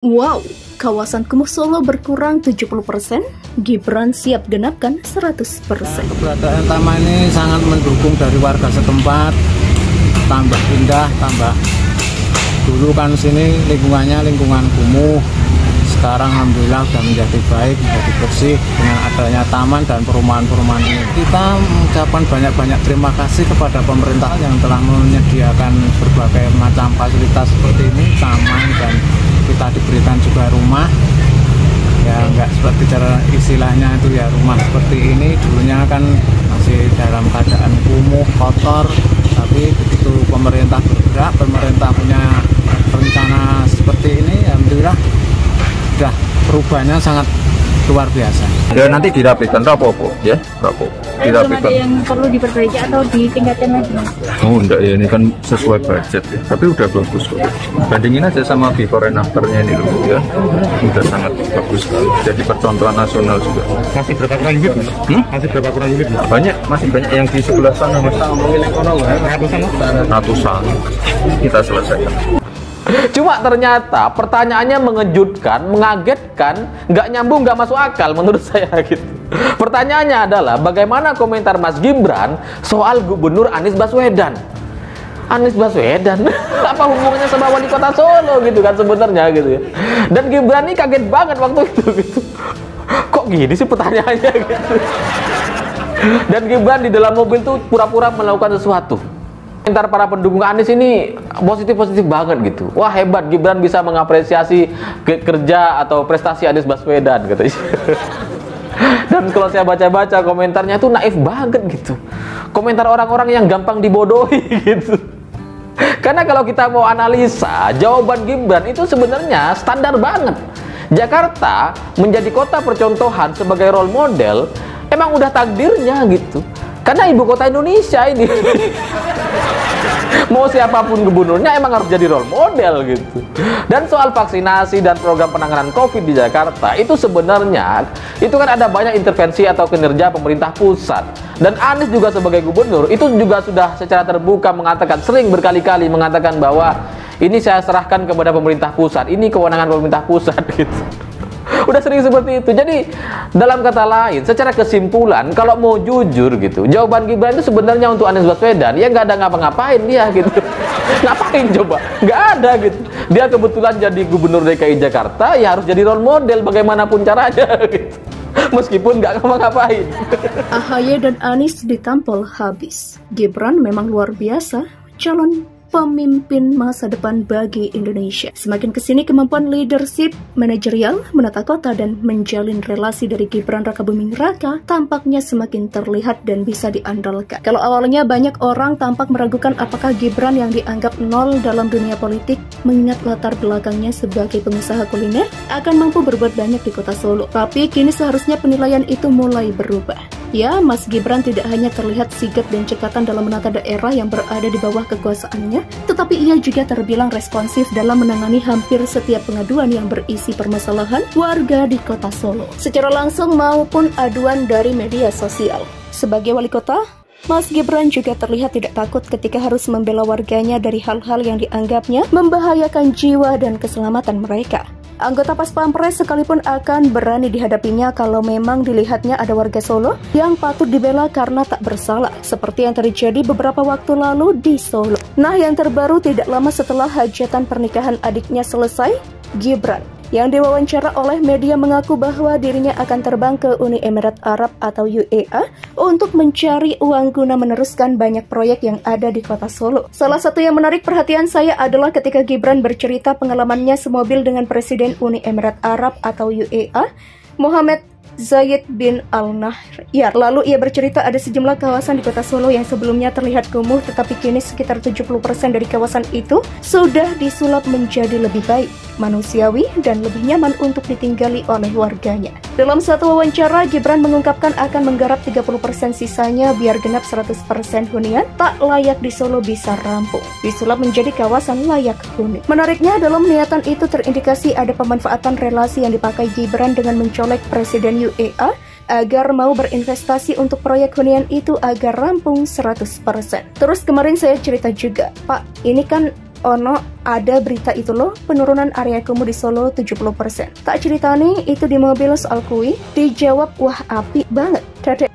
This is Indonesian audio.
Wow, kawasan Kumuh Solo berkurang 70%, Gibran siap genapkan 100%. Keberadaan taman ini sangat mendukung dari warga setempat, tambah indah, tambah dulu kan sini lingkungan kumuh, sekarang alhamdulillah sudah menjadi baik, menjadi bersih dengan adanya taman dan perumahan-perumahan ini. Kita mengucapkan banyak-banyak terima kasih kepada pemerintah yang telah menyediakan berbagai macam fasilitas seperti ini, taman, dan kita diberikan juga rumah ya, nggak seperti cara istilahnya itu ya, rumah seperti ini dulunya kan masih dalam keadaan kumuh, kotor, tapi begitu pemerintah bergerak, pemerintah punya rencana seperti ini, alhamdulillah sudah perubahannya sangat luar biasa. Ya nanti dirapikan, rapopo ya, rapopo. Belum ada yang perlu diperbaiki atau ditingkatkan lagi? Oh enggak ya, ini kan sesuai budget ya, tapi udah bagus kok. Bandingin aja sama before and after-nya ini loh ya, udah sangat bagus sekali. Jadi percontohan nasional juga. Masih berapa kurang unit? Masih berapa kurang unit? Banyak, masih banyak yang di sebelah sana mas. Ratusan kita selesaikan. Cuma ternyata pertanyaannya mengejutkan, mengagetkan, nggak nyambung, nggak masuk akal menurut saya gitu. Pertanyaannya adalah bagaimana komentar Mas Gibran soal Gubernur Anies Baswedan? Anies Baswedan apa hubungannya sama wali kota Solo gitu kan sebenarnya gitu ya. Dan Gibran ini kaget banget waktu itu gitu. Kok gini sih pertanyaannya gitu. Dan Gibran di dalam mobil tuh pura-pura melakukan sesuatu. Komentar para pendukung Anies ini positif-positif banget gitu. Wah hebat, Gibran bisa mengapresiasi kerja atau prestasi Anies Baswedan katanya. Dan kalau saya baca-baca komentarnya itu naif banget gitu. Komentar orang-orang yang gampang dibodohi gitu. Karena kalau kita mau analisa, jawaban Gibran itu sebenarnya standar banget. Jakarta menjadi kota percontohan sebagai role model emang udah takdirnya gitu. Karena ibu kota Indonesia ini. Mau siapapun gubernurnya emang harus jadi role model gitu. Dan soal vaksinasi dan program penanganan COVID di Jakarta itu sebenarnya itu kan ada banyak intervensi atau kinerja pemerintah pusat. Dan Anies juga sebagai gubernur itu juga sudah secara terbuka mengatakan, sering berkali-kali mengatakan bahwa ini saya serahkan kepada pemerintah pusat, ini kewenangan pemerintah pusat gitu. Udah sering seperti itu. Jadi dalam kata lain, secara kesimpulan kalau mau jujur gitu, jawaban Gibran itu sebenarnya untuk Anies Baswedan ya nggak ada ngapa-ngapain dia gitu. Ngapain coba? Nggak ada gitu. Dia kebetulan jadi gubernur DKI Jakarta ya harus jadi role model bagaimanapun caranya gitu. Meskipun nggak ngapa-ngapain. AHY dan Anies ditampol habis. Gibran memang luar biasa, calon pemimpin masa depan bagi Indonesia. Semakin kesini kemampuan leadership, manajerial, menata kota, dan menjalin relasi dari Gibran Rakabuming Raka tampaknya semakin terlihat dan bisa diandalkan. Kalau awalnya banyak orang tampak meragukan apakah Gibran yang dianggap nol dalam dunia politik, mengingat latar belakangnya sebagai pengusaha kuliner, akan mampu berbuat banyak di kota Solo. Tapi kini seharusnya penilaian itu mulai berubah. Ya, Mas Gibran tidak hanya terlihat sigap dan cekatan dalam menata daerah yang berada di bawah kekuasaannya, tetapi ia juga terbilang responsif dalam menangani hampir setiap pengaduan yang berisi permasalahan warga di kota Solo, secara langsung maupun aduan dari media sosial. Sebagai wali kota, Mas Gibran juga terlihat tidak takut ketika harus membela warganya dari hal-hal yang dianggapnya membahayakan jiwa dan keselamatan mereka. Anggota Pas Pampres sekalipun akan berani dihadapinya kalau memang dilihatnya ada warga Solo yang patut dibela karena tak bersalah, seperti yang terjadi beberapa waktu lalu di Solo. Nah, yang terbaru tidak lama setelah hajatan pernikahan adiknya selesai, Gibran yang diwawancara oleh media mengaku bahwa dirinya akan terbang ke Uni Emirat Arab atau UEA untuk mencari uang guna meneruskan banyak proyek yang ada di kota Solo. Salah satu yang menarik perhatian saya adalah ketika Gibran bercerita pengalamannya semobil dengan Presiden Uni Emirat Arab atau UEA, Mohammed Zayed bin Al-Nahyan. Lalu ia bercerita ada sejumlah kawasan di kota Solo yang sebelumnya terlihat kumuh, tetapi kini sekitar 70% dari kawasan itu sudah disulap menjadi lebih baik, manusiawi, dan lebih nyaman untuk ditinggali oleh warganya. Dalam satu wawancara, Gibran mengungkapkan akan menggarap 30% sisanya biar genap 100% hunian tak layak di Solo bisa rampung, disulap menjadi kawasan layak huni. Menariknya, dalam niatan itu terindikasi ada pemanfaatan relasi yang dipakai Gibran dengan mencolek Presiden UEA agar mau berinvestasi untuk proyek hunian itu agar rampung 100%. Terus kemarin saya cerita juga, Pak, ini kan ono ada berita itu loh, penurunan area kumuh di Solo 70%. Tak ceritane itu di mobil soal kui, dijawab wah apik banget. Dadak